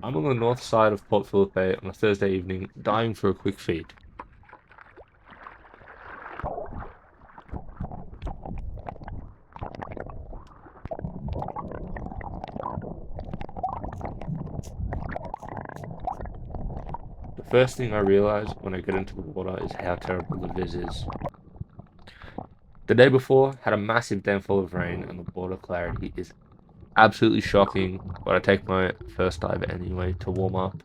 I'm on the north side of Port Phillip on a Thursday evening, dying for a quick feed. The first thing I realize when I get into the water is how terrible the viz is. The day before had a massive downfall of rain, and the water clarity is absolutely shocking, but I take my first dive anyway to warm up.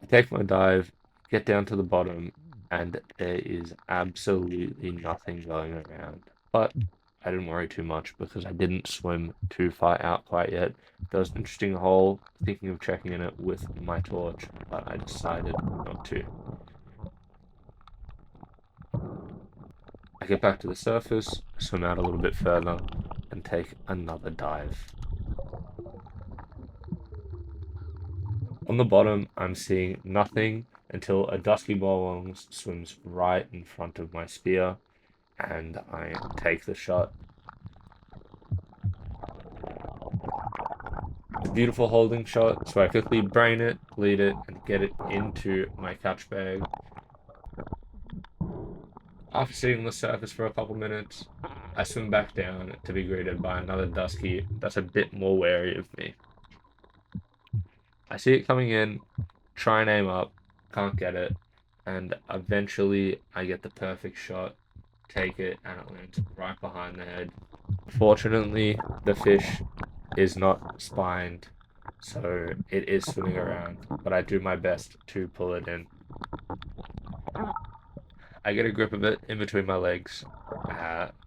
I take my dive, get down to the bottom, and there is absolutely nothing going around. But I didn't worry too much because I didn't swim too far out quite yet. There was an interesting hole, thinking of checking in it with my torch, but I decided not to. I get back to the surface, swim out a little bit further, and take another dive. On the bottom, I'm seeing nothing until a dusky bollong swims right in front of my spear, and I take the shot. It's a beautiful holding shot, so I quickly brain it, bleed it, and get it into my catch bag. After sitting on the surface for a couple minutes, I swim back down to be greeted by another dusky that's a bit more wary of me. I see it coming in, try and aim up, can't get it, and eventually I get the perfect shot, take it, and it lands right behind the head. Fortunately, the fish is not spined, so it is swimming around, but I do my best to pull it in. I get a grip of it in between my legs,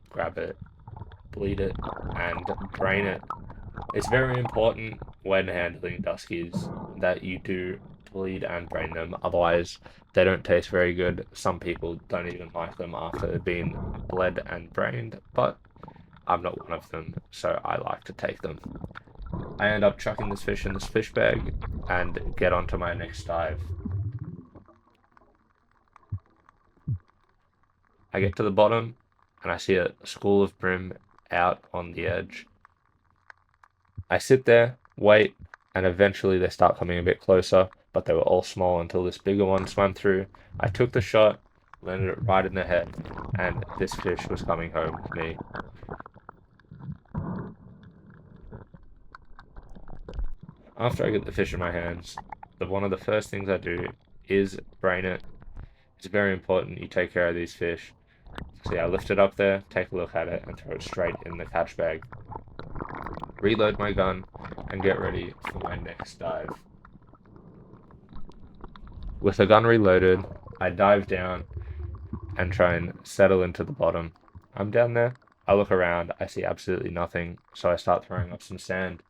grab it, bleed it, and brain it. It's very important when handling Duskies that you do bleed and brain them, otherwise they don't taste very good. Some people don't even like them after they've been bled and brained, but I'm not one of them, so I like to take them. I end up chucking this fish in this fish bag and get onto my next dive. I get to the bottom and I see a school of brim out on the edge. I sit there, wait, and eventually they start coming a bit closer, but they were all small until this bigger one swam through. I took the shot, landed it right in the head, and this fish was coming home with me. After I get the fish in my hands, one of the first things I do is brain it. It's very important you take care of these fish. So yeah, I lift it up there, take a look at it, and throw it straight in the catch bag. Reload my gun, and get ready for my next dive. With the gun reloaded, I dive down and try and settle into the bottom. I'm down there, I look around, I see absolutely nothing, so I start throwing up some sand.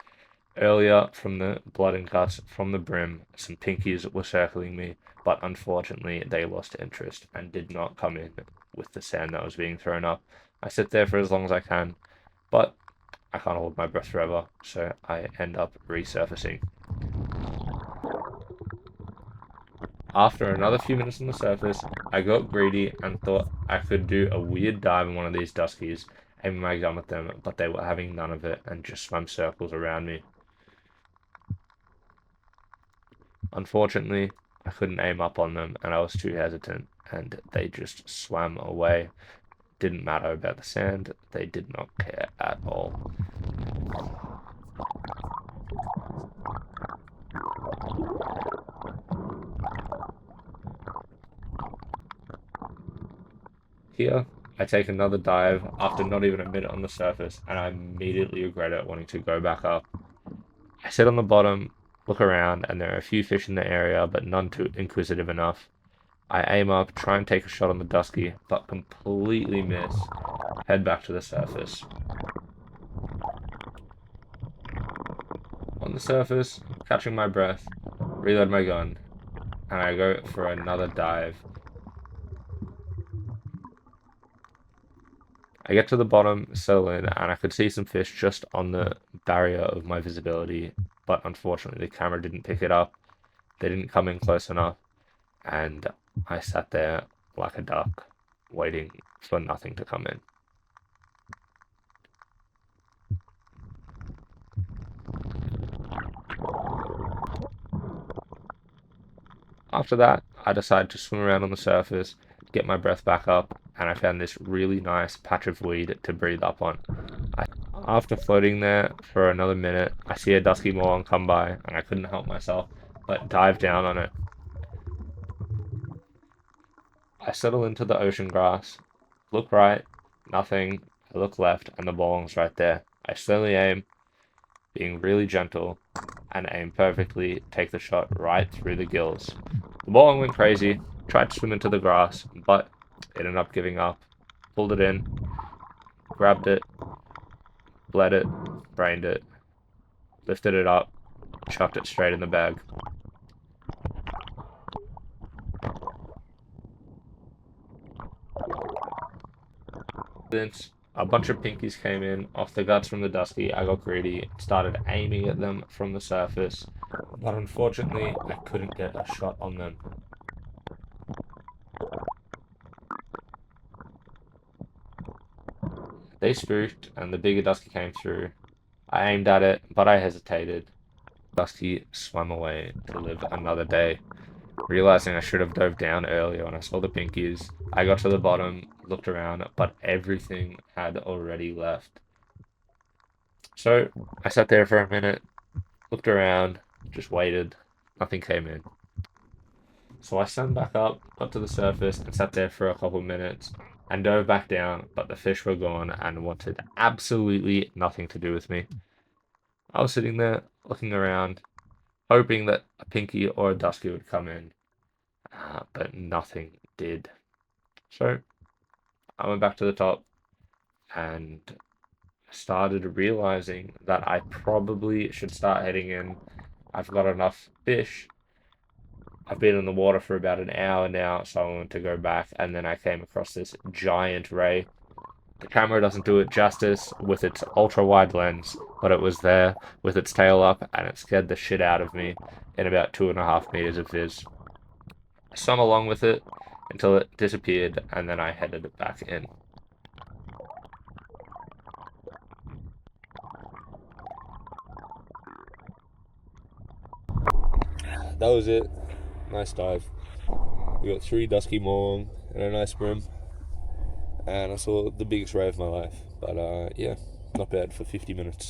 Earlier, from the blood and guts from the brim, some pinkies were circling me, but unfortunately they lost interest and did not come in with the sand that was being thrown up. I sit there for as long as I can, but I can't hold my breath forever, so I end up resurfacing. After another few minutes on the surface, I got greedy and thought I could do a weird dive in one of these duskies, aiming my gun at them, but they were having none of it and just swam circles around me. Unfortunately, I couldn't aim up on them and I was too hesitant, and they just swam away. Didn't matter about the sand, they did not care at all. Here, I take another dive after not even a minute on the surface, and I immediately regret it wanting to go back up. I sit on the bottom, look around, and there are a few fish in the area, but none too inquisitive enough. I aim up, try and take a shot on the dusky, but completely miss. Head back to the surface. On the surface, catching my breath, reload my gun, and I go for another dive. I get to the bottom, settle in, and I could see some fish just on the barrier of my visibility, but unfortunately the camera didn't pick it up. They didn't come in close enough, and I sat there like a duck, waiting for nothing to come in. After that, I decided to swim around on the surface, get my breath back up, and I found this really nice patch of weed to breathe up on. After floating there for another minute, I see a dusky morn come by, and I couldn't help myself but dive down on it. I settle into the ocean grass, look right, nothing. I look left, and the balling's right there. I slowly aim, being really gentle, and aim perfectly, take the shot right through the gills. The bowling went crazy, tried to swim into the grass, but it ended up giving up. Pulled it in, grabbed it, bled it, brained it, lifted it up, chucked it straight in the bag. Since a bunch of pinkies came in off the guts from the dusky, I got greedy and started aiming at them from the surface, but unfortunately, I couldn't get a shot on them. They spooked, and the bigger dusky came through. I aimed at it, but I hesitated. Dusky swam away to live another day. Realizing I should have dove down earlier when I saw the pinkies, I got to the bottom, looked around, but everything had already left. So I sat there for a minute, looked around, just waited. Nothing came in. So I swam back up, got to the surface, and sat there for a couple minutes, and dove back down, but the fish were gone and wanted absolutely nothing to do with me. I was sitting there, looking around, hoping that a pinky or a dusky would come in, but nothing did. So I went back to the top and started realizing that I probably should start heading in. I've got enough fish. I've been in the water for about an hour now, so I wanted to go back, and then I came across this giant ray. The camera doesn't do it justice with its ultra-wide lens, but it was there with its tail up, and it scared the shit out of me in about 2.5 meters of viz. I swam along with it until it disappeared, and then I headed back in. That was it. Nice dive. We got 3 dusky morong and a nice brim, and I saw the biggest ray of my life. But yeah, not bad for 50 minutes.